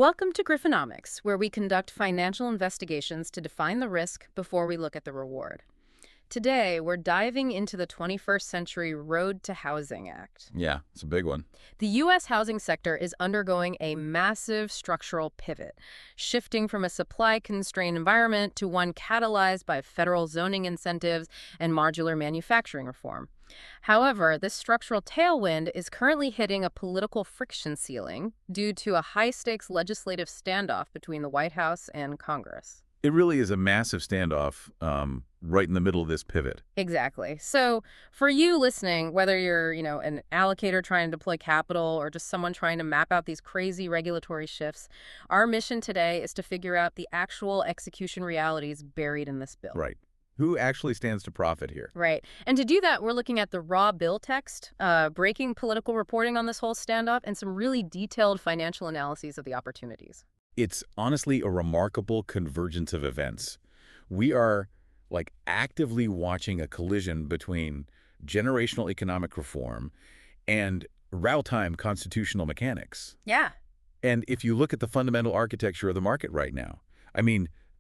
Welcome to Griffonomics, where we conduct financial investigations to define the risk before we look at the reward. Today, we're diving into the 21st Century Road to Housing Act. Yeah, it's a big one. The U.S. housing sector is undergoing a massive structural pivot, shifting from a supply-constrained environment to one catalyzed by federal zoning incentives and modular manufacturing reform. However, this structural tailwind is currently hitting a political friction ceiling due to a high-stakes legislative standoff between the White House and Congress. It really is a massive standoff right in the middle of this pivot. Exactly. So for you listening, whether you're, an allocator trying to deploy capital or just someone trying to map out these crazy regulatory shifts, our mission today is to figure out the actual execution realities buried in this bill. Right. Who actually stands to profit here? Right. And to do that, we're looking at the raw bill text, breaking political reporting on this whole standoff, and some really detailed financial analyses of the opportunities. It's honestly a remarkable convergence of events. We are actively watching a collision between generational economic reform and real-time constitutional mechanics. Yeah. And if you look at the fundamental architecture of the market right now,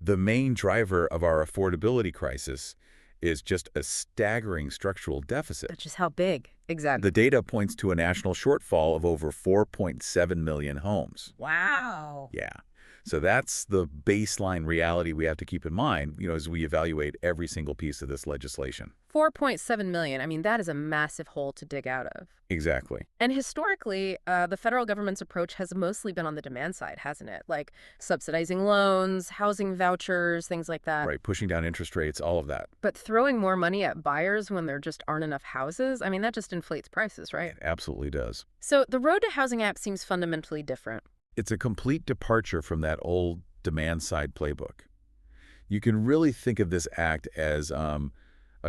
the main driver of our affordability crisis is just a staggering structural deficit. Which is how big? Exactly. The data points to a national shortfall of over 4.7 million homes. Wow. Yeah. So that's the baseline reality we have to keep in mind, as we evaluate every single piece of this legislation. 4.7 million. That is a massive hole to dig out of. Exactly. And historically, the federal government's approach has mostly been on the demand side, hasn't it? Like subsidizing loans, housing vouchers, things like that. Right, pushing down interest rates, all of that. But throwing more money at buyers when there just aren't enough houses, that just inflates prices, right? It absolutely does. So the Road to Housing Act seems fundamentally different. It's a complete departure from that old demand-side playbook. You can really think of this act as a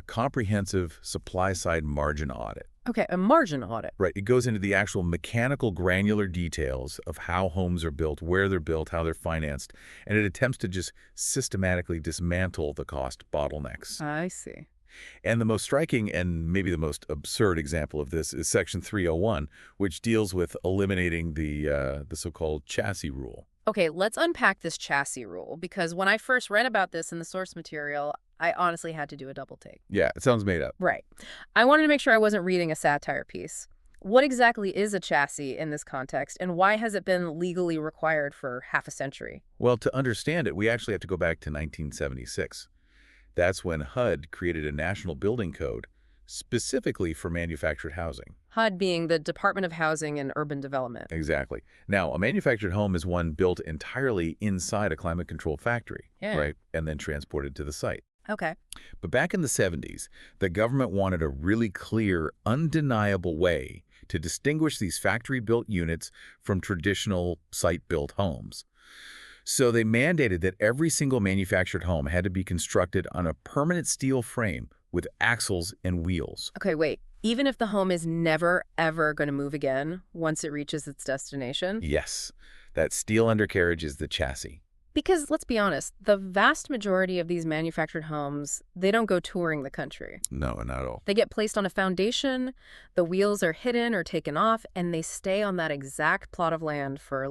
comprehensive supply-side margin audit. Okay, a margin audit. Right. It goes into the actual mechanical granular details of how homes are built, where they're built, how they're financed, and it attempts to just systematically dismantle the cost bottlenecks. I see. And the most striking and maybe the most absurd example of this is Section 301, which deals with eliminating the so-called chassis rule. Okay, let's unpack this chassis rule, because when I first read about this in the source material, I honestly had to do a double take. Yeah, it sounds made up. Right. I wanted to make sure I wasn't reading a satire piece. What exactly is a chassis in this context, and why has it been legally required for half a century? Well, to understand it, we actually have to go back to 1976. That's when HUD created a national building code specifically for manufactured housing. HUD being the Department of Housing and Urban Development. Exactly. Now, a manufactured home is one built entirely inside a climate-controlled factory, right, and then transported to the site. Okay. But back in the 70s, the government wanted a really clear, undeniable way to distinguish these factory-built units from traditional site-built homes. So they mandated that every single manufactured home had to be constructed on a permanent steel frame with axles and wheels. Okay, wait. Even if the home is never, ever going to move again once it reaches its destination? Yes. That steel undercarriage is the chassis. Because, let's be honest, the vast majority of these manufactured homes, they don't go touring the country. No, not at all. They get placed on a foundation, the wheels are hidden or taken off, and they stay on that exact plot of land for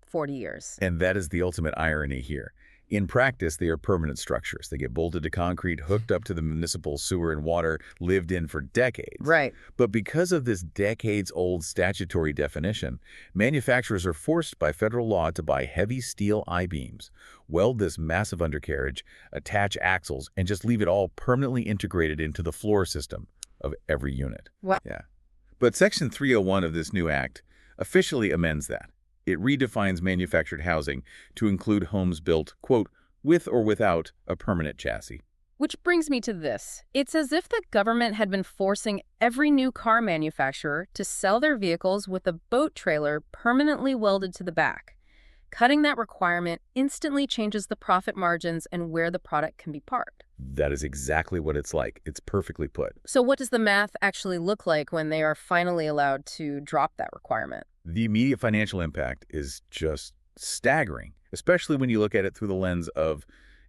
40 years. And that is the ultimate irony here. In practice, they are permanent structures. They get bolted to concrete, hooked up to the municipal sewer and water, lived in for decades. Right. But because of this decades-old statutory definition, manufacturers are forced by federal law to buy heavy steel I-beams, weld this massive undercarriage, attach axles, and just leave it all permanently integrated into the floor system of every unit. Wow. Yeah. But Section 301 of this new act officially amends that. It redefines manufactured housing to include homes built, quote, with or without a permanent chassis. Which brings me to this. It's as if the government had been forcing every new car manufacturer to sell their vehicles with a boat trailer permanently welded to the back. Cutting that requirement instantly changes the profit margins and where the product can be parked. That is exactly what it's like. It's perfectly put. So what does the math actually look like when they are finally allowed to drop that requirement? The immediate financial impact is just staggering, especially when you look at it through the lens of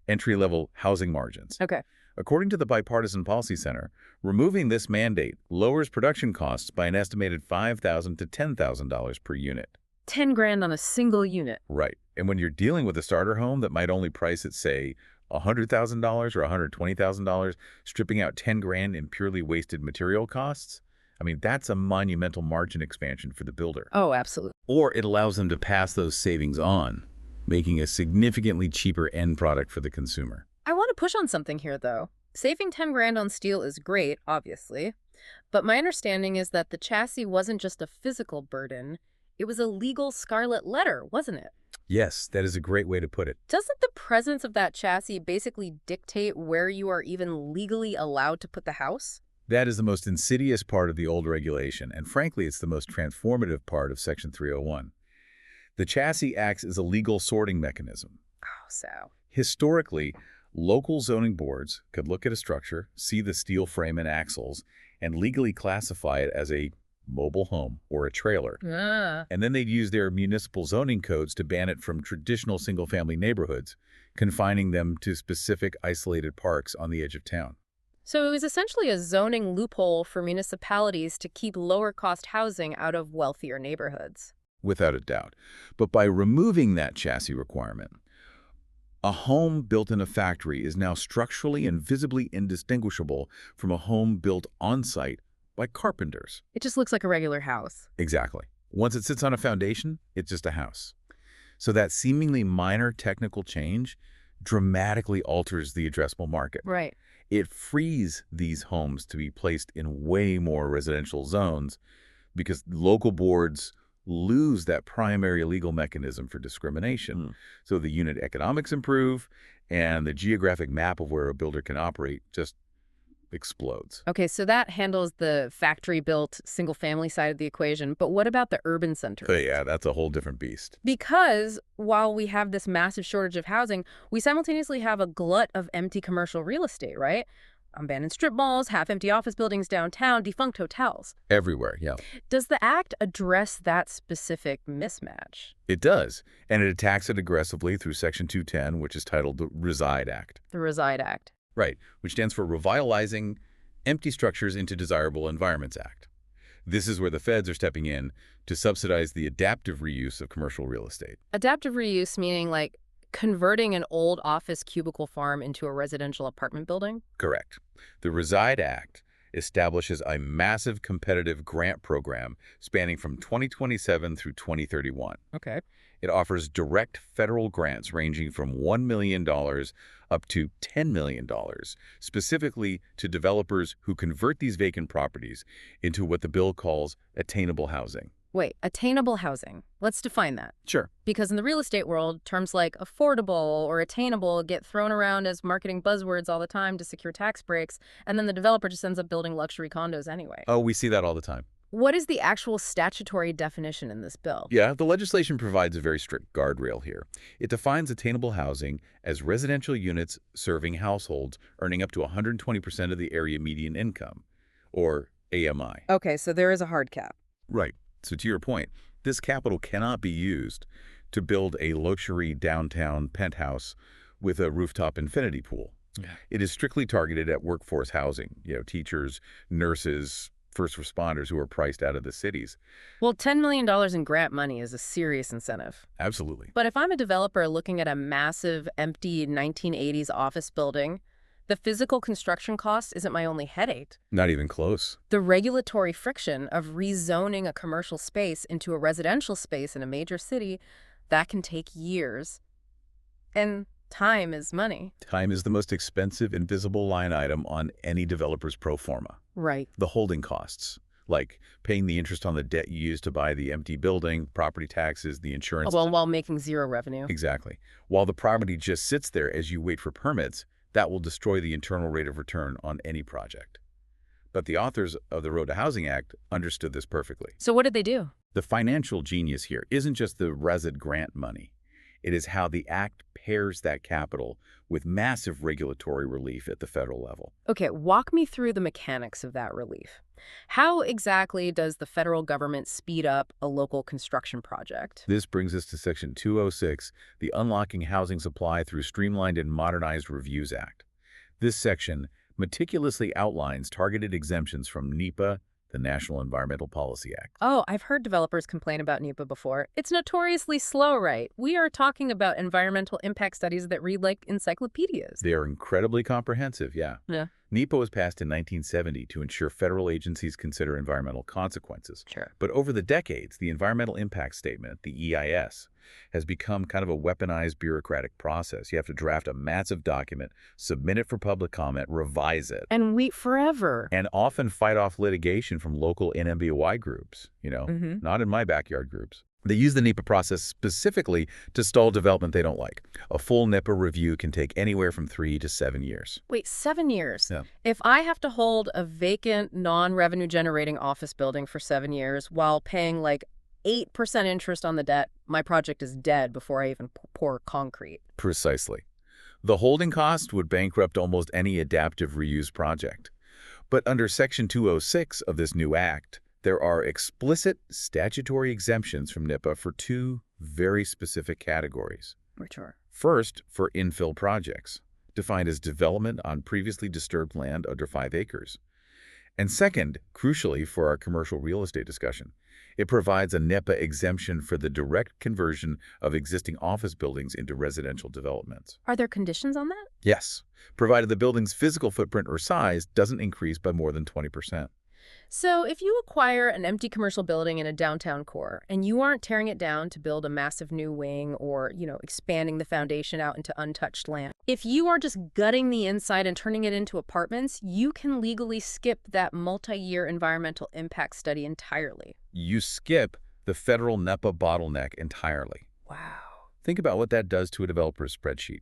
entry-level housing margins. Okay. According to the Bipartisan Policy Center, removing this mandate lowers production costs by an estimated $5,000 to $10,000 per unit. 10 grand on a single unit. Right. And when you're dealing with a starter home that might only price at, say, $100,000 or $120,000, stripping out 10 grand in purely wasted material costs, I mean, that's a monumental margin expansion for the builder. Oh, absolutely. Or it allows them to pass those savings on, making a significantly cheaper end product for the consumer. I want to push on something here, though. Saving 10 grand on steel is great, obviously. But my understanding is that the chassis wasn't just a physical burden. It was a legal scarlet letter, wasn't it? Yes, that is a great way to put it. Doesn't the presence of that chassis basically dictate where you are even legally allowed to put the house? That is the most insidious part of the old regulation, and frankly, it's the most transformative part of Section 301. The chassis acts as a legal sorting mechanism. Oh, so. Historically, local zoning boards could look at a structure, see the steel frame and axles, and legally classify it as a mobile home or a trailer. And then they'd use their municipal zoning codes to ban it from traditional single-family neighborhoods, confining them to specific isolated parks on the edge of town. So it was essentially a zoning loophole for municipalities to keep lower-cost housing out of wealthier neighborhoods. Without a doubt. But by removing that chassis requirement, a home built in a factory is now structurally and visibly indistinguishable from a home built on-site by carpenters. It just looks like a regular house. Exactly. Once it sits on a foundation, it's just a house. So that seemingly minor technical change dramatically alters the addressable market. Right. It frees these homes to be placed in way more residential zones because local boards lose that primary legal mechanism for discrimination. So the unit economics improve, and the geographic map of where a builder can operate just explodes. Okay, so that handles the factory-built single-family side of the equation, but what about the urban centers? Yeah, that's a whole different beast. Because while we have this massive shortage of housing, we simultaneously have a glut of empty commercial real estate, right? Abandoned strip malls, half-empty office buildings downtown, defunct hotels. Everywhere, yeah. Does the Act address that specific mismatch? It does, and it attacks it aggressively through Section 210, which is titled the Reside Act. The Reside Act. Right, which stands for Revitalizing Empty Structures into Desirable Environments Act. This is where the feds are stepping in to subsidize the adaptive reuse of commercial real estate. Adaptive reuse meaning like converting an old office cubicle farm into a residential apartment building? Correct. The Reside Act establishes a massive competitive grant program spanning from 2027 through 2031. Okay. It offers direct federal grants ranging from $1 million up to $10 million, specifically to developers who convert these vacant properties into what the bill calls attainable housing. Wait, attainable housing. Let's define that. Sure. Because in the real estate world, terms like affordable or attainable get thrown around as marketing buzzwords all the time to secure tax breaks, and then the developer just ends up building luxury condos anyway. Oh, we see that all the time. What is the actual statutory definition in this bill? Yeah, the legislation provides a very strict guardrail here. It defines attainable housing as residential units serving households earning up to 120% of the area median income, or AMI. Okay, so there is a hard cap. Right. So to your point, this capital cannot be used to build a luxury downtown penthouse with a rooftop infinity pool. Yeah. It is strictly targeted at workforce housing, teachers, nurses, first responders who are priced out of the cities. Well, $10 million in grant money is a serious incentive. Absolutely. But if I'm a developer looking at a massive, empty 1980s office building, the physical construction cost isn't my only headache. Not even close. The regulatory friction of rezoning a commercial space into a residential space in a major city, that can take years. And time is money. Time is the most expensive invisible line item on any developer's pro forma. Right. The holding costs, like paying the interest on the debt you used to buy the empty building, property taxes, the insurance. Well, while making zero revenue. Exactly. While the property just sits there as you wait for permits, that will destroy the internal rate of return on any project. But the authors of the Road to Housing Act understood this perfectly. So what did they do? The financial genius here isn't just the RESID grant money. It is how the Act pairs that capital with massive regulatory relief at the federal level. Okay, walk me through the mechanics of that relief. How exactly does the federal government speed up a local construction project? This brings us to Section 206, the Unlocking Housing Supply Through Streamlined and Modernized Reviews Act. This section meticulously outlines targeted exemptions from NEPA, the National Environmental Policy Act. Oh, I've heard developers complain about NEPA before. It's notoriously slow, right? We are talking about environmental impact studies that read like encyclopedias. They are incredibly comprehensive, yeah. Yeah, NEPA was passed in 1970 to ensure federal agencies consider environmental consequences. sure. But over the decades, the Environmental Impact Statement, the EIS, has become kind of a weaponized bureaucratic process. You have to draft a massive document, submit it for public comment, revise it, And wait forever. and often fight off litigation from local NMBOI groups, not in my backyard groups. They use the NEPA process specifically to stall development they don't like. A full NEPA review can take anywhere from 3 to 7 years. Wait, 7 years? Yeah. If I have to hold a vacant, non-revenue generating office building for 7 years while paying like 8% interest on the debt, my project is dead before I even pour concrete. Precisely. The holding cost would bankrupt almost any adaptive reuse project. But under Section 206 of this new act, there are explicit statutory exemptions from NEPA for 2 very specific categories. Which are? First, for infill projects, defined as development on previously disturbed land under 5 acres. And second, crucially for our commercial real estate discussion, it provides a NEPA exemption for the direct conversion of existing office buildings into residential developments. Are there conditions on that? Yes, provided the building's physical footprint or size doesn't increase by more than 20%. So if you acquire an empty commercial building in a downtown core and you aren't tearing it down to build a massive new wing or, expanding the foundation out into untouched land, if you are just gutting the inside and turning it into apartments, you can legally skip that multi-year environmental impact study entirely. You skip the federal NEPA bottleneck entirely. Wow. Think about what that does to a developer's spreadsheet.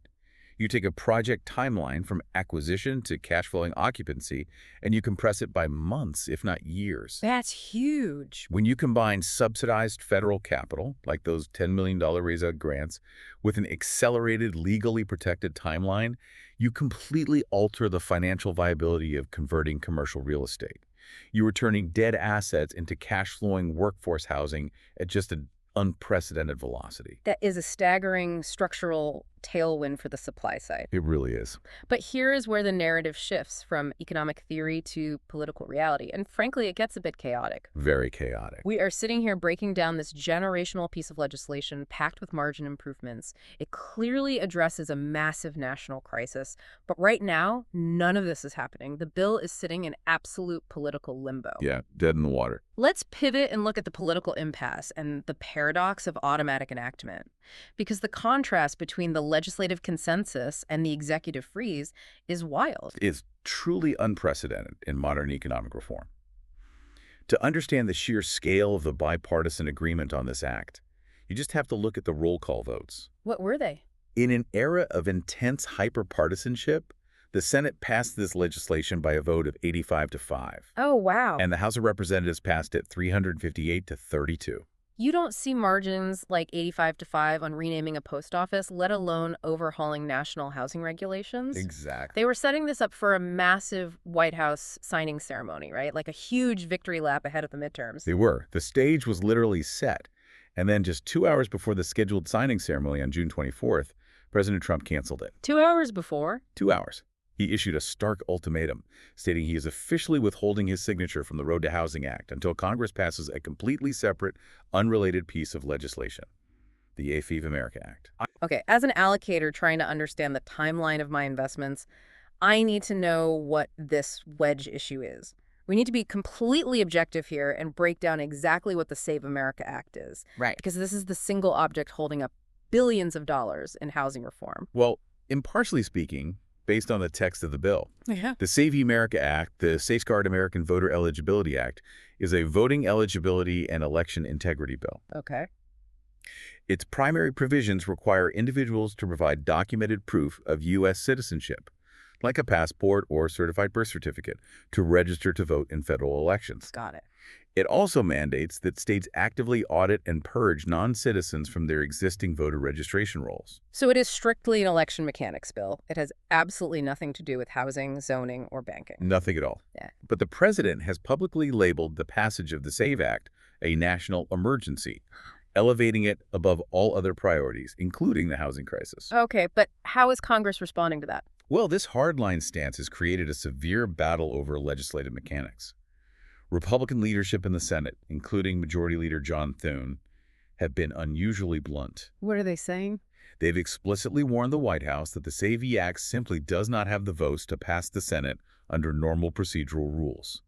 You take a project timeline from acquisition to cash flowing occupancy, and you compress it by months, if not years. That's huge. When you combine subsidized federal capital, like those $10 million RAISA grants, with an accelerated, legally protected timeline, you completely alter the financial viability of converting commercial real estate. You are turning dead assets into cash-flowing workforce housing at just an unprecedented velocity. That is a staggering structural tailwind for the supply side. It really is. But here is where the narrative shifts from economic theory to political reality. And frankly, it gets a bit chaotic. Very chaotic. We are sitting here breaking down this generational piece of legislation packed with margin improvements. It clearly addresses a massive national crisis. But right now, none of this is happening. The bill is sitting in absolute political limbo. Yeah, dead in the water. Let's pivot and look at the political impasse and the paradox of automatic enactment. Because the contrast between the legislative consensus and the executive freeze is wild. It's truly unprecedented in modern economic reform. To understand the sheer scale of the bipartisan agreement on this act, you just have to look at the roll call votes. What were they? In an era of intense hyperpartisanship, the Senate passed this legislation by a vote of 85-5. Oh, wow. And the House of Representatives passed it 358-32. You don't see margins like 85-5 on renaming a post office, let alone overhauling national housing regulations. Exactly. They were setting this up for a massive White House signing ceremony, right? Like a huge victory lap ahead of the midterms. They were. The stage was literally set. And then just 2 hours before the scheduled signing ceremony on June 24th, President Trump canceled it. 2 hours before? 2 hours. He issued a stark ultimatum, stating he is officially withholding his signature from the Road to Housing Act until Congress passes a completely separate, unrelated piece of legislation, the AFEV America Act. Okay, as an allocator trying to understand the timeline of my investments, I need to know what this wedge issue is. We need to be completely objective here and break down exactly what the Save America Act is. Right. Because this is the single object holding up billions of dollars in housing reform. Well, impartially speaking, based on the text of the bill, the Save America Act, the Safeguard American Voter Eligibility Act, is a voting eligibility and election integrity bill. Okay. Its primary provisions require individuals to provide documented proof of U.S. citizenship, like a passport or certified birth certificate, to register to vote in federal elections. Got it. It also mandates that states actively audit and purge non-citizens from their existing voter registration rolls. So it is strictly an election mechanics bill. It has absolutely nothing to do with housing, zoning, or banking. Nothing at all. Yeah. But the president has publicly labeled the passage of the SAVE Act a national emergency, elevating it above all other priorities, including the housing crisis. Okay, but how is Congress responding to that? Well, this hardline stance has created a severe battle over legislative mechanics. Republican leadership in the Senate, including Majority Leader John Thune, have been unusually blunt. What are they saying? They've explicitly warned the White House that the SAVE Act simply does not have the votes to pass the Senate under normal procedural rules.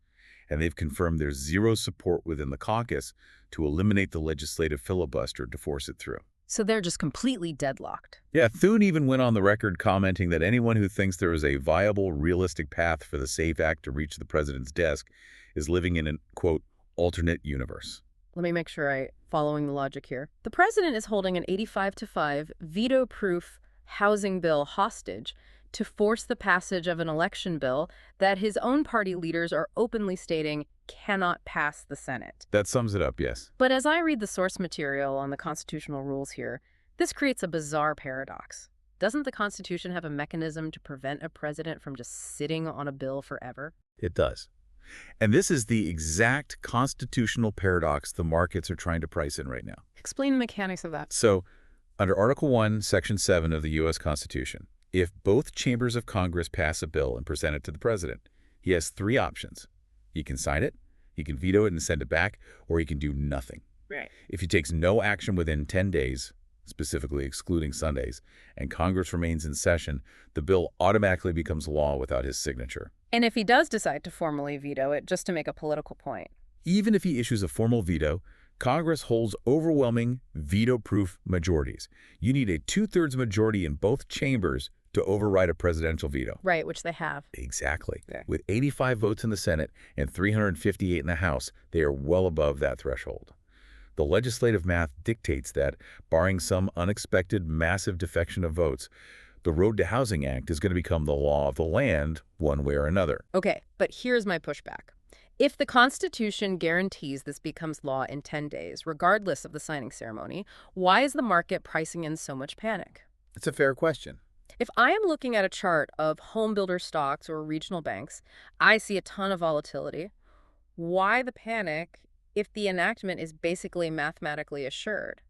And they've confirmed there's zero support within the caucus to eliminate the legislative filibuster to force it through. So they're just completely deadlocked. Yeah, Thune even went on the record commenting that anyone who thinks there is a viable, realistic path for the SAVE Act to reach the president's desk is living in an, quote, alternate universe. Let me make sure I'm following the logic here. The president is holding an 85-5 veto-proof housing bill hostage to force the passage of an election bill that his own party leaders are openly stating cannot pass the Senate. That sums it up, yes. But as I read the source material on the constitutional rules here, this creates a bizarre paradox. Doesn't the Constitution have a mechanism to prevent a president from just sitting on a bill forever? It does. And this is the exact constitutional paradox the markets are trying to price in right now. Explain the mechanics of that. So, under Article 1, Section 7 of the U.S. Constitution, if both chambers of Congress pass a bill and present it to the president, he has three options. He can sign it, he can veto it and send it back, or he can do nothing. Right. If he takes no action within 10 days, specifically excluding Sundays, and Congress remains in session, the bill automatically becomes law without his signature. And if he does decide to formally veto it, just to make a political point? Even if he issues a formal veto, Congress holds overwhelming veto-proof majorities. You need a two-thirds majority in both chambers to override a presidential veto. Right, which they have. Exactly. Yeah. With 85 votes in the Senate and 358 in the House, they are well above that threshold. The legislative math dictates that, barring some unexpected massive defection of votes, the Road to Housing Act is going to become the law of the land one way or another. Okay, but here's my pushback. If the Constitution guarantees this becomes law in 10 days, regardless of the signing ceremony, why is the market pricing in so much panic? It's a fair question. If I am looking at a chart of home builder stocks or regional banks, I see a ton of volatility. Why the panic if the enactment is basically mathematically assured?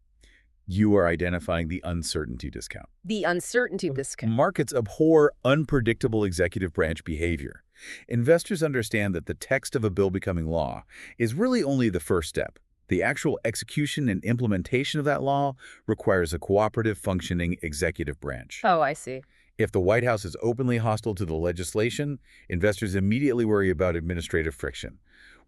You are identifying the uncertainty discount. The uncertainty discount. Markets abhor unpredictable executive branch behavior. Investors understand that the text of a bill becoming law is really only the first step. The actual execution and implementation of that law requires a cooperative, functioning executive branch. Oh, I see. If the White House is openly hostile to the legislation, investors immediately worry about administrative friction.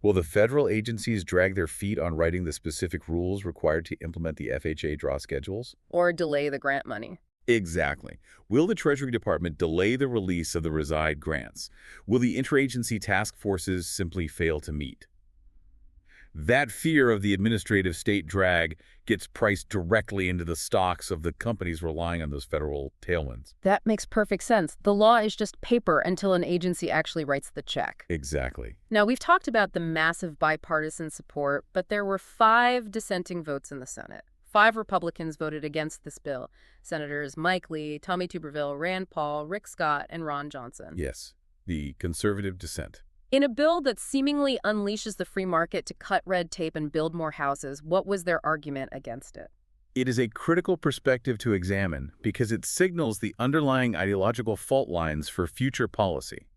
Will the federal agencies drag their feet on writing the specific rules required to implement the FHA draw schedules? Or delay the grant money. Exactly. Will the Treasury Department delay the release of the reside grants? Will the interagency task forces simply fail to meet? That fear of the administrative state drag gets priced directly into the stocks of the companies relying on those federal tailwinds. That makes perfect sense. The law is just paper until an agency actually writes the check. Exactly. Now, we've talked about the massive bipartisan support, but there were 5 dissenting votes in the Senate. 5 Republicans voted against this bill. Senators Mike Lee, Tommy Tuberville, Rand Paul, Rick Scott, and Ron Johnson. Yes, the conservative dissent. In a bill that seemingly unleashes the free market to cut red tape and build more houses, what was their argument against it? It is a critical perspective to examine because it signals the underlying ideological fault lines for future policy.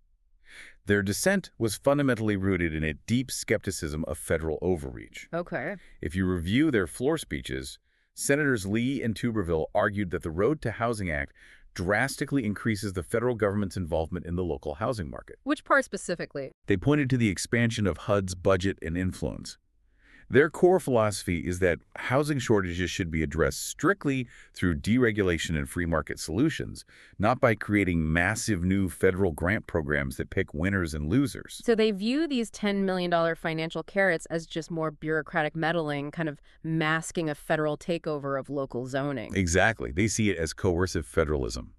Their dissent was fundamentally rooted in a deep skepticism of federal overreach. Okay. If you review their floor speeches, Senators Lee and Tuberville argued that the Road to Housing Act drastically increases the federal government's involvement in the local housing market. Which part specifically? They pointed to the expansion of HUD's budget and influence. Their core philosophy is that housing shortages should be addressed strictly through deregulation and free market solutions, not by creating massive new federal grant programs that pick winners and losers. So they view these $10 million financial carrots as just more bureaucratic meddling, kind of masking a federal takeover of local zoning. Exactly. They see it as coercive federalism.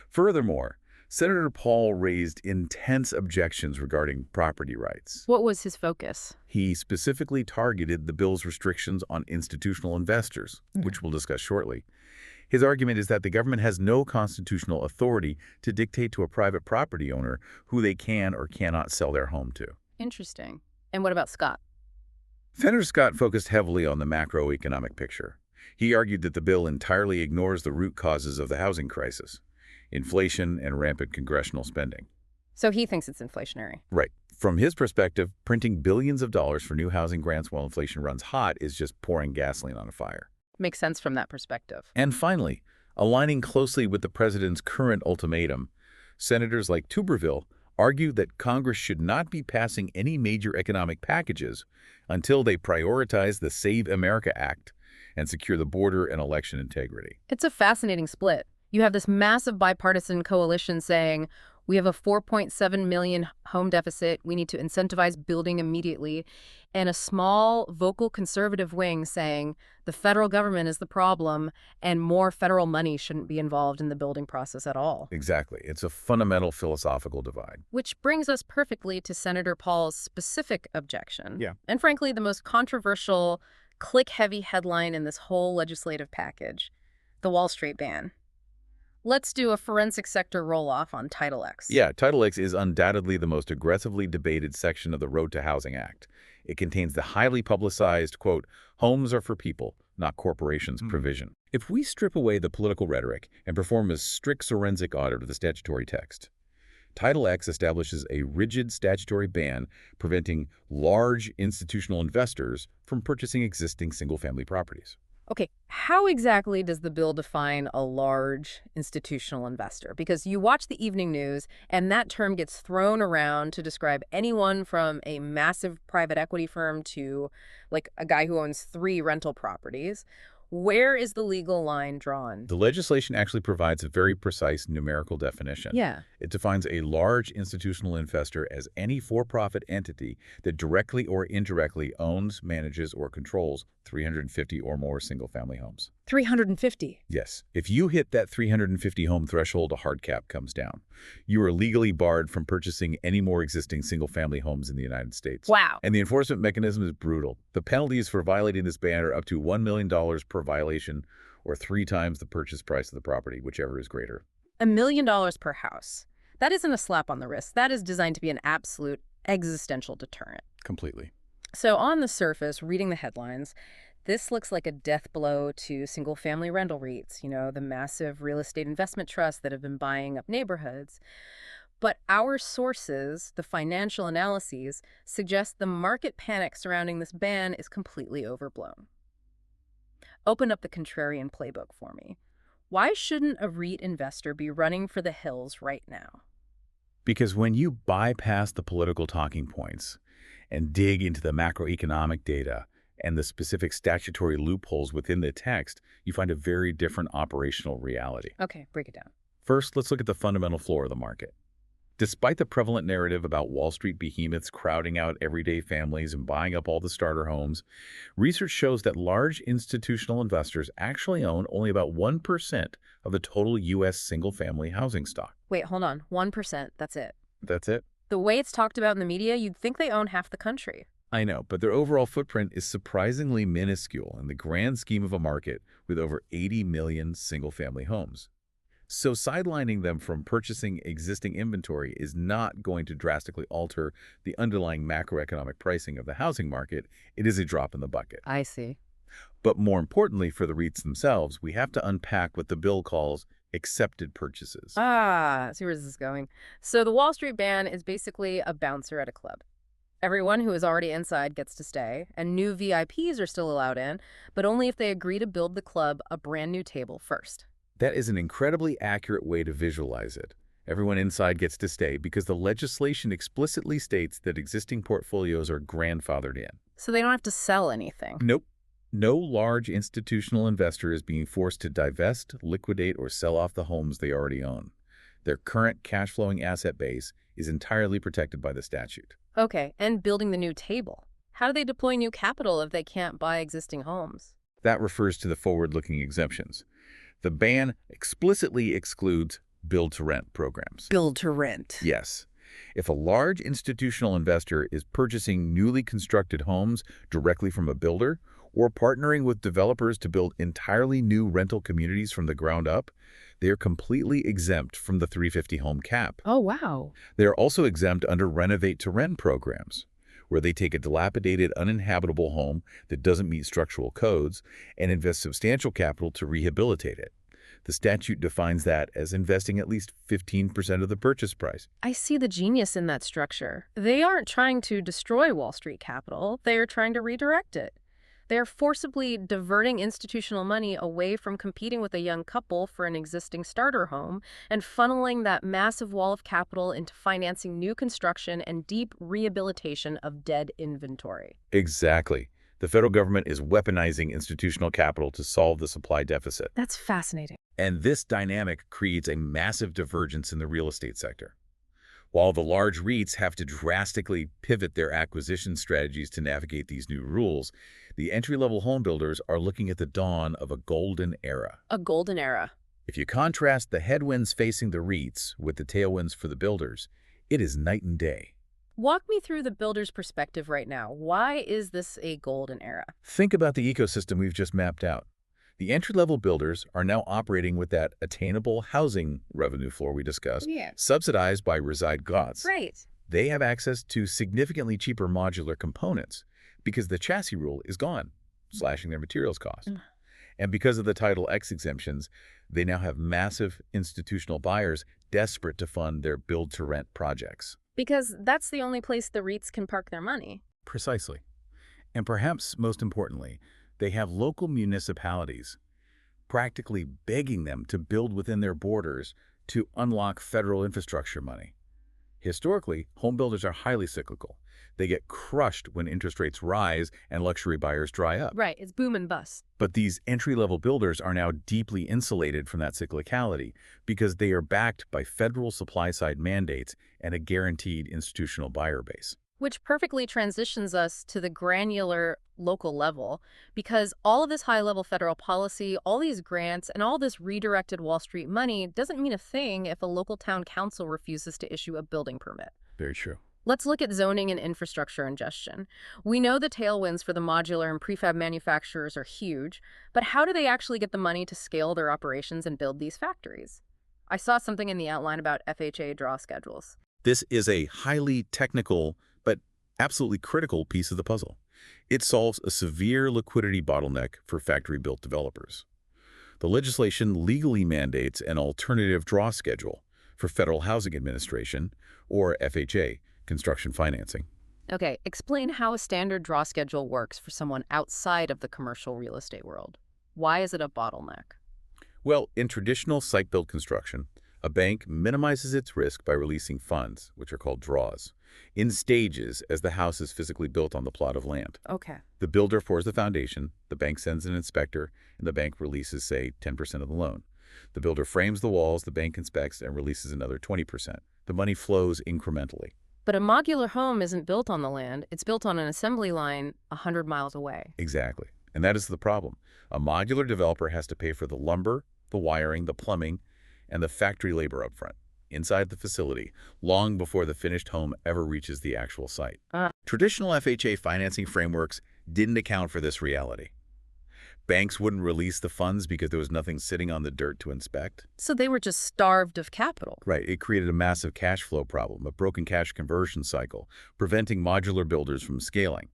Furthermore, Senator Paul raised intense objections regarding property rights. What was his focus? He specifically targeted the bill's restrictions on institutional investors, which we'll discuss shortly. His argument is that the government has no constitutional authority to dictate to a private property owner who they can or cannot sell their home to. Interesting. And what about Scott? Senator Scott focused heavily on the macroeconomic picture. He argued that the bill entirely ignores the root causes of the housing crisis: inflation and rampant congressional spending. So he thinks it's inflationary. Right. From his perspective, printing billions of dollars for new housing grants while inflation runs hot is just pouring gasoline on a fire. Makes sense from that perspective. And finally, aligning closely with the president's current ultimatum, senators like Tuberville argue that Congress should not be passing any major economic packages until they prioritize the Save America Act and secure the border and election integrity. It's a fascinating split. You have this massive bipartisan coalition saying, we have a 4.7 million home deficit, we need to incentivize building immediately, and a small, vocal conservative wing saying the federal government is the problem and more federal money shouldn't be involved in the building process at all. Exactly. It's a fundamental philosophical divide. Which brings us perfectly to Senator Paul's specific objection. Yeah. And frankly, the most controversial, click-heavy headline in this whole legislative package, the Wall Street ban. Let's do a forensic sector roll-off on Title X. Yeah, Title X is undoubtedly the most aggressively debated section of the Road to Housing Act. It contains the highly publicized, quote, homes are for people, not corporations provision. If we strip away the political rhetoric and perform a strict forensic audit of the statutory text, Title X establishes a rigid statutory ban preventing large institutional investors from purchasing existing single-family properties. Okay, how exactly does the bill define a large institutional investor? Because you watch the evening news, and that term gets thrown around to describe anyone from a massive private equity firm to, like, a guy who owns 3 rental properties. Where is the legal line drawn? The legislation actually provides a very precise numerical definition. Yeah. It defines a large institutional investor as any for-profit entity that directly or indirectly owns, manages, or controls 350 or more single-family homes. 350. Yes. If you hit that 350 home threshold, a hard cap comes down. You are legally barred from purchasing any more existing single-family homes in the United States. Wow. And the enforcement mechanism is brutal. The penalties for violating this ban are up to $1 million per violation or 3 times the purchase price of the property, whichever is greater. $1 million per house. That isn't a slap on the wrist. That is designed to be an absolute existential deterrent. Completely. So on the surface, reading the headlines, this looks like a death blow to single-family rental REITs, the massive real estate investment trusts that have been buying up neighborhoods. But our sources, the financial analyses, suggest the market panic surrounding this ban is completely overblown. Open up the contrarian playbook for me. Why shouldn't a REIT investor be running for the hills right now? Because when you bypass the political talking points and dig into the macroeconomic data and the specific statutory loopholes within the text, you find a very different operational reality. Okay, break it down. First, let's look at the fundamental floor of the market. Despite the prevalent narrative about Wall Street behemoths crowding out everyday families and buying up all the starter homes, research shows that large institutional investors actually own only about 1% of the total U.S. single-family housing stock. Wait, hold on. 1%, that's it. That's it? The way it's talked about in the media, you'd think they own half the country. I know, but their overall footprint is surprisingly minuscule in the grand scheme of a market with over 80 million single-family homes. So sidelining them from purchasing existing inventory is not going to drastically alter the underlying macroeconomic pricing of the housing market. It is a drop in the bucket. I see. But more importantly for the REITs themselves, we have to unpack what the bill calls accepted purchases. I see where this is going. So the Wall Street ban is basically a bouncer at a club. Everyone who is already inside gets to stay, and new VIPs are still allowed in, but only if they agree to build the club a brand new table first. That is an incredibly accurate way to visualize it. Everyone inside gets to stay because the legislation explicitly states that existing portfolios are grandfathered in. So they don't have to sell anything. Nope. No large institutional investor is being forced to divest, liquidate, or sell off the homes they already own. Their current cash-flowing asset base is entirely protected by the statute. Okay, and building the new table. How do they deploy new capital if they can't buy existing homes? That refers to the forward-looking exemptions. The ban explicitly excludes build-to-rent programs. Build-to-rent. Yes. If a large institutional investor is purchasing newly constructed homes directly from a builder or partnering with developers to build entirely new rental communities from the ground up, they are completely exempt from the 350 home cap. Oh, wow. They are also exempt under renovate-to-rent programs, where they take a dilapidated, uninhabitable home that doesn't meet structural codes and invest substantial capital to rehabilitate it. The statute defines that as investing at least 15% of the purchase price. I see the genius in that structure. They aren't trying to destroy Wall Street capital, they are trying to redirect it. They are forcibly diverting institutional money away from competing with a young couple for an existing starter home and funneling that massive wall of capital into financing new construction and deep rehabilitation of dead inventory. Exactly. The federal government is weaponizing institutional capital to solve the supply deficit. That's fascinating. And this dynamic creates a massive divergence in the real estate sector. While the large REITs have to drastically pivot their acquisition strategies to navigate these new rules, the entry-level home builders are looking at the dawn of a golden era. A golden era. If you contrast the headwinds facing the REITs with the tailwinds for the builders, it is night and day. Walk me through the builder's perspective right now. Why is this a golden era? Think about the ecosystem we've just mapped out. The entry-level builders are now operating with that attainable housing revenue floor we discussed, Yeah. subsidized by reside gods. Right. They have access to significantly cheaper modular components because the chassis rule is gone, slashing their materials cost. And because of the Title X exemptions, they now have massive institutional buyers desperate to fund their build-to-rent projects. Because that's the only place the REITs can park their money. Precisely. And perhaps most importantly, they have local municipalities practically begging them to build within their borders to unlock federal infrastructure money. Historically, home builders are highly cyclical. They get crushed when interest rates rise and luxury buyers dry up. Right, it's boom and bust. But these entry-level builders are now deeply insulated from that cyclicality because they are backed by federal supply-side mandates and a guaranteed institutional buyer base. Which perfectly transitions us to the granular local level, because all of this high-level federal policy, all these grants, and all this redirected Wall Street money doesn't mean a thing if a local town council refuses to issue a building permit. Very true. Let's look at zoning and infrastructure ingestion. We know the tailwinds for the modular and prefab manufacturers are huge, but how do they actually get the money to scale their operations and build these factories? I saw something in the outline about FHA draw schedules. This is a highly technical but absolutely critical piece of the puzzle. It solves a severe liquidity bottleneck for factory-built developers. The legislation legally mandates an alternative draw schedule for Federal Housing Administration, or FHA, construction financing. Okay, explain how a standard draw schedule works for someone outside of the commercial real estate world. Why is it a bottleneck? Well, in traditional site-built construction, a bank minimizes its risk by releasing funds, which are called draws, in stages as the house is physically built on the plot of land. Okay. The builder pours the foundation, the bank sends an inspector, and the bank releases, say, 10% of the loan. The builder frames the walls, the bank inspects, and releases another 20%. The money flows incrementally. But a modular home isn't built on the land. It's built on an assembly line 100 miles away. Exactly. And that is the problem. A modular developer has to pay for the lumber, the wiring, the plumbing, and the factory labor up front, inside the facility, long before the finished home ever reaches the actual site. Traditional FHA financing frameworks didn't account for this reality. Banks wouldn't release the funds because there was nothing sitting on the dirt to inspect. So they were just starved of capital. Right, it created a massive cash flow problem, a broken cash conversion cycle, preventing modular builders from scaling.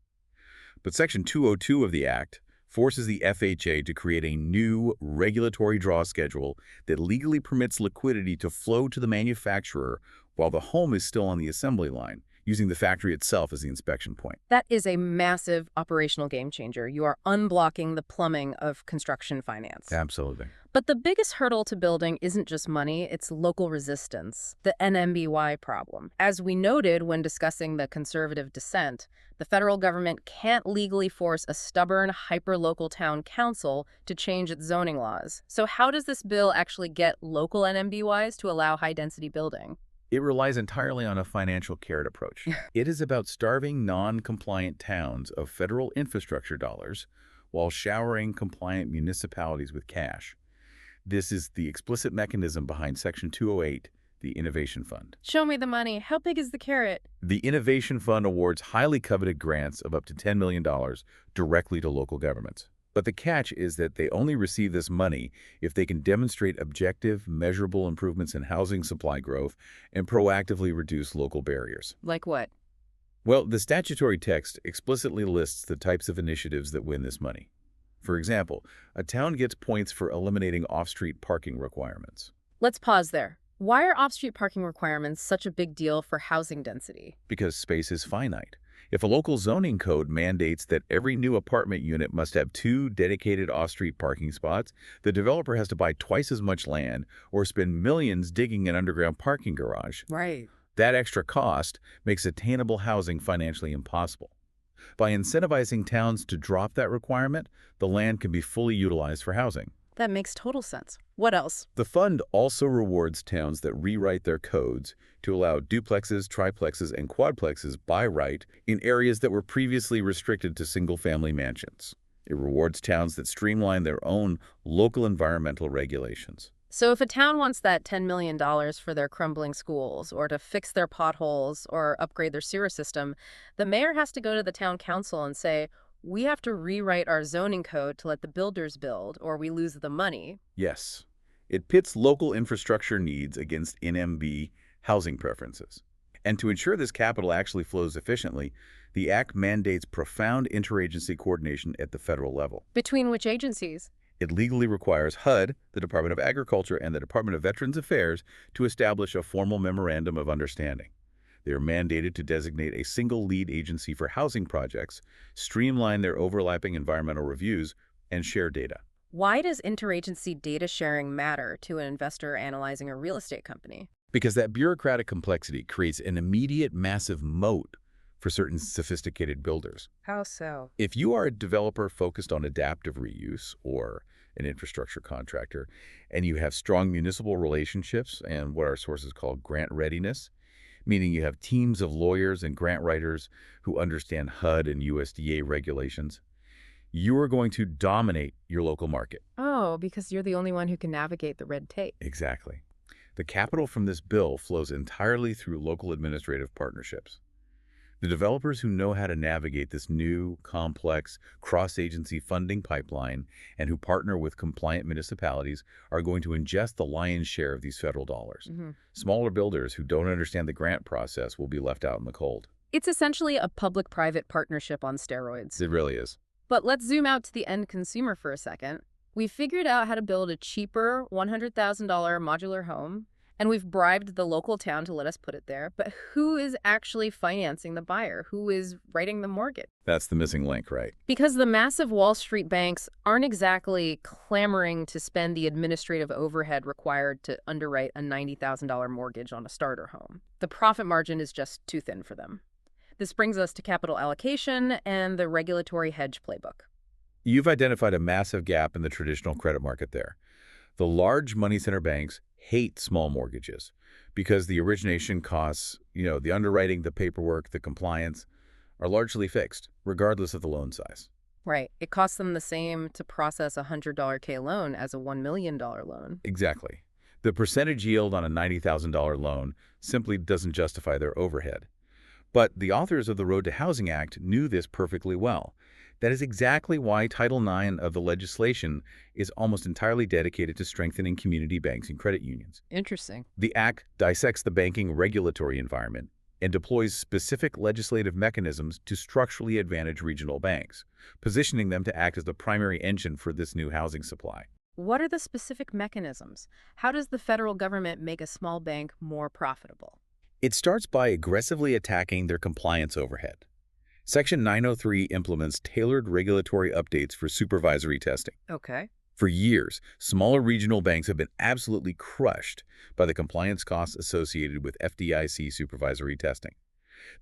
But Section 202 of the Act forces the FHA to create a new regulatory draw schedule that legally permits liquidity to flow to the manufacturer while the home is still on the assembly line, using the factory itself as the inspection point. That is a massive operational game changer. You are unblocking the plumbing of construction finance. Absolutely. But the biggest hurdle to building isn't just money, it's local resistance, the NMBY problem. As we noted when discussing the conservative dissent, the federal government can't legally force a stubborn, hyper-local town council to change its zoning laws. So how does this bill actually get local NMBYs to allow high-density building? It relies entirely on a financial carrot approach. It is about starving non-compliant towns of federal infrastructure dollars while showering compliant municipalities with cash. This is the explicit mechanism behind Section 208, the Innovation Fund. Show me the money. How big is the carrot? The Innovation Fund awards highly coveted grants of up to $10 million directly to local governments. But the catch is that they only receive this money if they can demonstrate objective, measurable improvements in housing supply growth and proactively reduce local barriers. Like what? Well, the statutory text explicitly lists the types of initiatives that win this money. For example, a town gets points for eliminating off-street parking requirements Let's pause there. Why are off-street parking requirements such a big deal for housing density? because space is finite. If a local zoning code mandates that every new apartment unit must have 2 dedicated off-street parking spots, the developer has to buy twice as much land or spend millions digging an underground parking garage. Right. That extra cost makes attainable housing financially impossible. By incentivizing towns to drop that requirement, the land can be fully utilized for housing. That makes total sense. What else? The fund also rewards towns that rewrite their codes to allow duplexes, triplexes, and quadplexes by right in areas that were previously restricted to single-family mansions. It rewards towns that streamline their own local environmental regulations. So if a town wants that $10 million for their crumbling schools or to fix their potholes or upgrade their sewer system, the mayor has to go to the town council and say, we have to rewrite our zoning code to let the builders build or we lose the money. Yes, it pits local infrastructure needs against NMB housing preferences. And to ensure this capital actually flows efficiently, the Act mandates profound interagency coordination at the federal level. Between which agencies? It legally requires HUD, the Department of Agriculture, and the Department of Veterans Affairs to establish a formal memorandum of understanding. They are mandated to designate a single lead agency for housing projects, streamline their overlapping environmental reviews, and share data. Why does interagency data sharing matter to an investor analyzing a real estate company? Because that bureaucratic complexity creates an immediate massive moat for certain sophisticated builders. How so? If you are a developer focused on adaptive reuse or an infrastructure contractor, and you have strong municipal relationships and what our sources call grant readiness, meaning you have teams of lawyers and grant writers who understand HUD and USDA regulations, you are going to dominate your local market. Oh, because you're the only one who can navigate the red tape. Exactly. The capital from this bill flows entirely through local administrative partnerships. The developers who know how to navigate this new, complex, cross-agency funding pipeline and who partner with compliant municipalities are going to ingest the lion's share of these federal dollars. Smaller builders who don't understand the grant process will be left out in the cold. It's essentially a public-private partnership on steroids. It really is. But let's zoom out to the end consumer for a second. We figured out how to build a cheaper $100,000 modular home, and we've bribed the local town to let us put it there. But who is actually financing the buyer? Who is writing the mortgage? That's the missing link, right? Because the massive Wall Street banks aren't exactly clamoring to spend the administrative overhead required to underwrite a $90,000 mortgage on a starter home. The profit margin is just too thin for them. This brings us to capital allocation and the regulatory hedge playbook. You've identified a massive gap in the traditional credit market there. The large money center banks hate small mortgages because the origination costs, the underwriting, the paperwork, the compliance are largely fixed, regardless of the loan size. Right. It costs them the same to process a $100K loan as a $1 million loan. Exactly. The percentage yield on a $90,000 loan simply doesn't justify their overhead. But the authors of the Road to Housing Act knew this perfectly well. That is exactly why Title IX of the legislation is almost entirely dedicated to strengthening community banks and credit unions. Interesting. The Act dissects the banking regulatory environment and deploys specific legislative mechanisms to structurally advantage regional banks, positioning them to act as the primary engine for this new housing supply. What are the specific mechanisms? How does the federal government make a small bank more profitable? It starts by aggressively attacking their compliance overhead. Section 903 implements tailored regulatory updates for supervisory testing. Okay. For years, smaller regional banks have been absolutely crushed by the compliance costs associated with FDIC supervisory testing.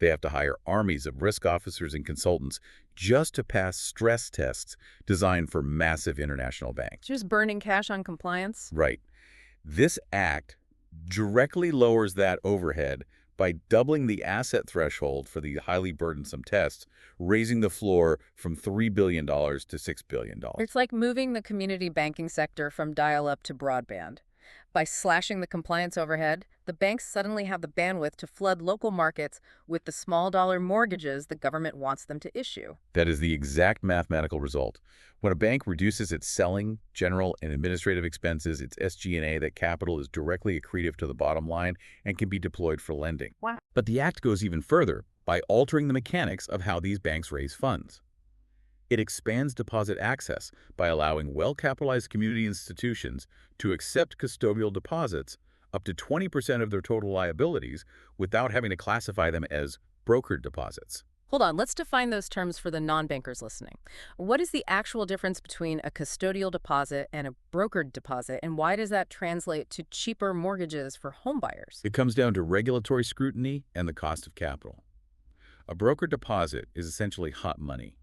They have to hire armies of risk officers and consultants just to pass stress tests designed for massive international banks. Just burning cash on compliance? Right. This act directly lowers that overhead by doubling the asset threshold for the highly burdensome tests, raising the floor from $3 billion to $6 billion. It's like moving the community banking sector from dial-up to broadband. By slashing the compliance overhead, the banks suddenly have the bandwidth to flood local markets with the small-dollar mortgages the government wants them to issue. That is the exact mathematical result. When a bank reduces its selling, general, and administrative expenses, its SG&A, that capital is directly accretive to the bottom line and can be deployed for lending. Wow. But the Act goes even further by altering the mechanics of how these banks raise funds. It expands deposit access by allowing well-capitalized community institutions to accept custodial deposits up to 20% of their total liabilities without having to classify them as brokered deposits. Hold on, let's define those terms for the non-bankers listening. What is the actual difference between a custodial deposit and a brokered deposit, and why does that translate to cheaper mortgages for homebuyers? It comes down to regulatory scrutiny and the cost of capital. A brokered deposit is essentially hot money.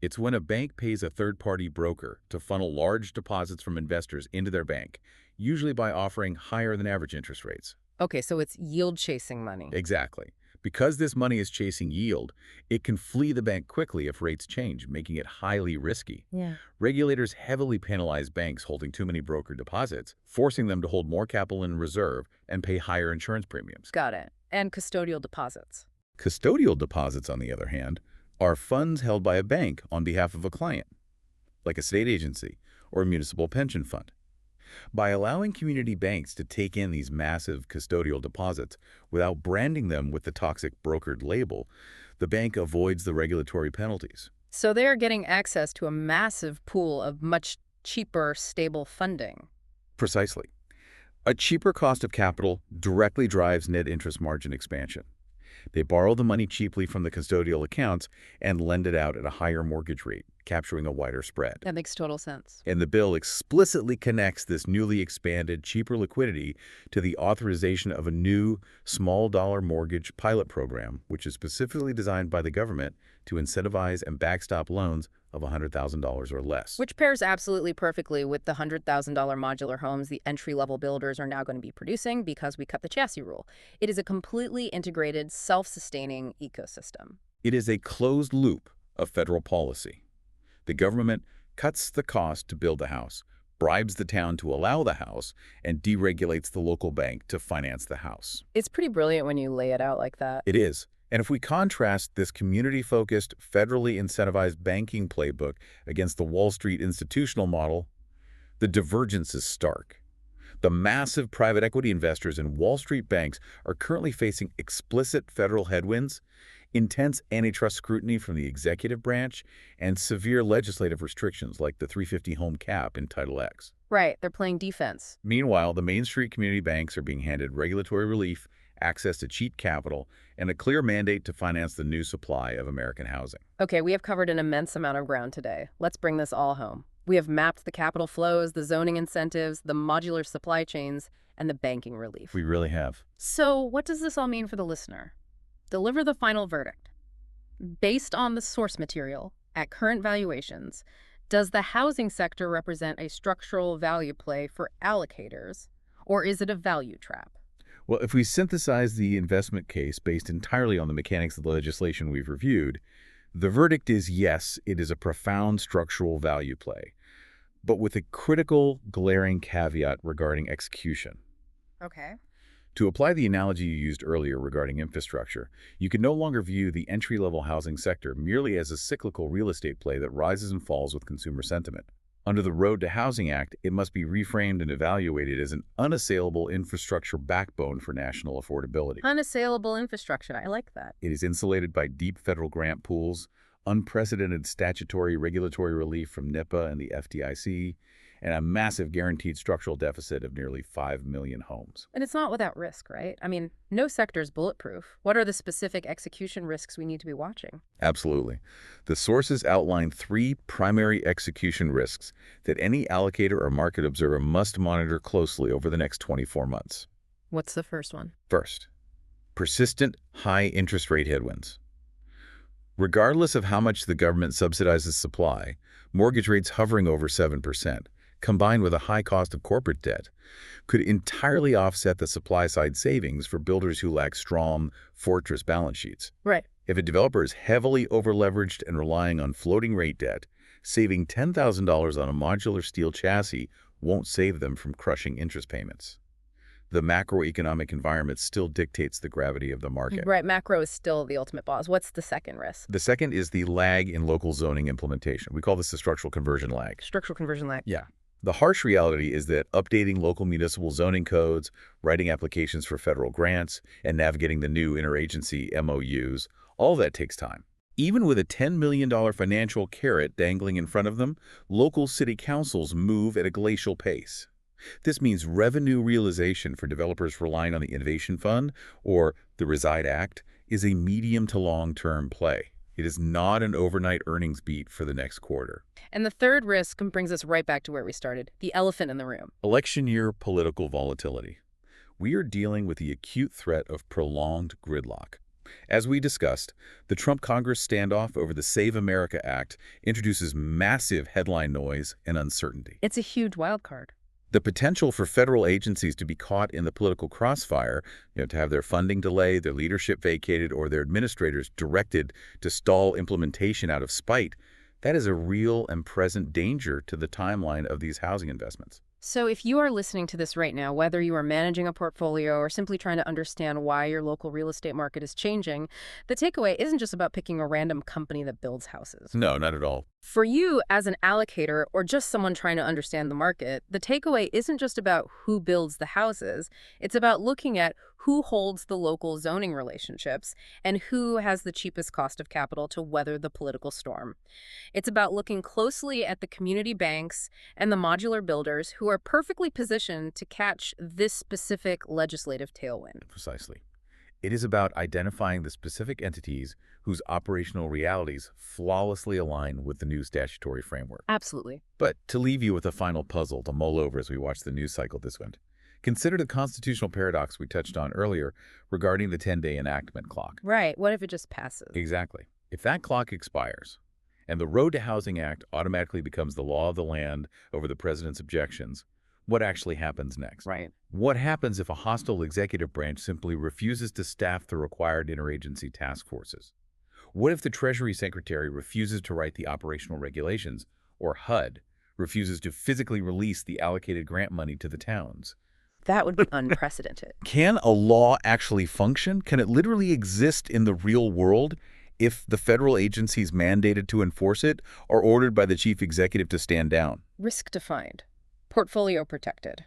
It's when a bank pays a third-party broker to funnel large deposits from investors into their bank, usually by offering higher than average interest rates. Okay, so it's yield-chasing money. Exactly. Because this money is chasing yield, it can flee the bank quickly if rates change, making it highly risky. Yeah. Regulators heavily penalize banks holding too many brokered deposits, forcing them to hold more capital in reserve and pay higher insurance premiums. Got it. And custodial deposits. Custodial deposits, on the other hand, are funds held by a bank on behalf of a client, like a state agency or a municipal pension fund. By allowing community banks to take in these massive custodial deposits without branding them with the toxic brokered label, the bank avoids the regulatory penalties. So they are getting access to a massive pool of much cheaper, stable funding. Precisely. A cheaper cost of capital directly drives net interest margin expansion. They borrow the money cheaply from the custodial accounts and lend it out at a higher mortgage rate, capturing a wider spread. That makes total sense. And the bill explicitly connects this newly expanded, cheaper liquidity to the authorization of a new small dollar mortgage pilot program, which is specifically designed by the government to incentivize and backstop loans of $100,000 or less. Which pairs absolutely perfectly with the $100,000 modular homes the entry-level builders are now going to be producing because we cut the chassis rule. It is a completely integrated, self-sustaining ecosystem. It is a closed loop of federal policy. The government cuts the cost to build the house, bribes the town to allow the house, and deregulates the local bank to finance the house. It's pretty brilliant when you lay it out like that. It is. And if we contrast this community-focused, federally incentivized banking playbook against the Wall Street institutional model, the divergence is stark. The massive private equity investors in Wall Street banks are currently facing explicit federal headwinds, intense antitrust scrutiny from the executive branch, and severe legislative restrictions like the 350 home cap in Title X. Right, they're playing defense. Meanwhile, the Main Street community banks are being handed regulatory relief, access to cheap capital, and a clear mandate to finance the new supply of American housing. Okay, we have covered an immense amount of ground today. Let's bring this all home. We have mapped the capital flows, the zoning incentives, the modular supply chains, and the banking relief. We really have. So what does this all mean for the listener? Deliver the final verdict. Based on the source material, at current valuations, does the housing sector represent a structural value play for allocators, or is it a value trap? Well, if we synthesize the investment case based entirely on the mechanics of the legislation we've reviewed, the verdict is yes, it is a profound structural value play, but with a critical, glaring caveat regarding execution. Okay. To apply the analogy you used earlier regarding infrastructure, you can no longer view the entry-level housing sector merely as a cyclical real estate play that rises and falls with consumer sentiment. Under the Road to Housing Act, it must be reframed and evaluated as an unassailable infrastructure backbone for national affordability. Unassailable infrastructure. I like that. It is insulated by deep federal grant pools, unprecedented statutory regulatory relief from NIPA and the FDIC, and a massive guaranteed structural deficit of nearly 5 million homes. And it's not without risk, right? I mean, no sector is bulletproof. What are the specific execution risks we need to be watching? Absolutely. The sources outline 3 primary execution risks that any allocator or market observer must monitor closely over the next 24 months. What's the first one? First, persistent high interest rate headwinds. Regardless of how much the government subsidizes supply, mortgage rates hovering over 7%, combined with a high cost of corporate debt, could entirely offset the supply-side savings for builders who lack strong fortress balance sheets. Right. If a developer is heavily overleveraged and relying on floating rate debt, saving $10,000 on a modular steel chassis won't save them from crushing interest payments. The macroeconomic environment still dictates the gravity of the market. Right, macro is still the ultimate boss. What's the second risk? The second is the lag in local zoning implementation. We call this the structural conversion lag. Structural conversion lag. Yeah. The harsh reality is that updating local municipal zoning codes, writing applications for federal grants, and navigating the new interagency MOUs, all that takes time. Even with a $10 million financial carrot dangling in front of them, local city councils move at a glacial pace. This means revenue realization for developers relying on the Innovation Fund or the Reside Act is a medium to long-term play. It is not an overnight earnings beat for the next quarter. And the third risk brings us right back to where we started, the elephant in the room. Election year political volatility. We are dealing with the acute threat of prolonged gridlock. As we discussed, the Trump Congress standoff over the Save America Act introduces massive headline noise and uncertainty. It's a huge wild card. The potential for federal agencies to be caught in the political crossfire, to have their funding delayed, their leadership vacated, or their administrators directed to stall implementation out of spite, that is a real and present danger to the timeline of these housing investments. So if you are listening to this right now, whether you are managing a portfolio or simply trying to understand why your local real estate market is changing, the takeaway isn't just about picking a random company that builds houses. No, not at all. For you as an allocator or just someone trying to understand the market, the takeaway isn't just about who builds the houses. It's about looking at who holds the local zoning relationships and who has the cheapest cost of capital to weather the political storm. It's about looking closely at the community banks and the modular builders who are perfectly positioned to catch this specific legislative tailwind. Precisely. It is about identifying the specific entities whose operational realities flawlessly align with the new statutory framework. Absolutely. But to leave you with a final puzzle to mull over as we watch the news cycle this winter, consider the constitutional paradox we touched on earlier regarding the 10-day enactment clock. Right. What if it just passes? Exactly. If that clock expires and the Road to Housing Act automatically becomes the law of the land over the president's objections, what actually happens next? Right. What happens if a hostile executive branch simply refuses to staff the required interagency task forces? What if the Treasury Secretary refuses to write the operational regulations, or HUD refuses to physically release the allocated grant money to the towns? That would be unprecedented. Can a law actually function? Can it literally exist in the real world if the federal agencies mandated to enforce it are ordered by the chief executive to stand down? Risk defined. Portfolio protected.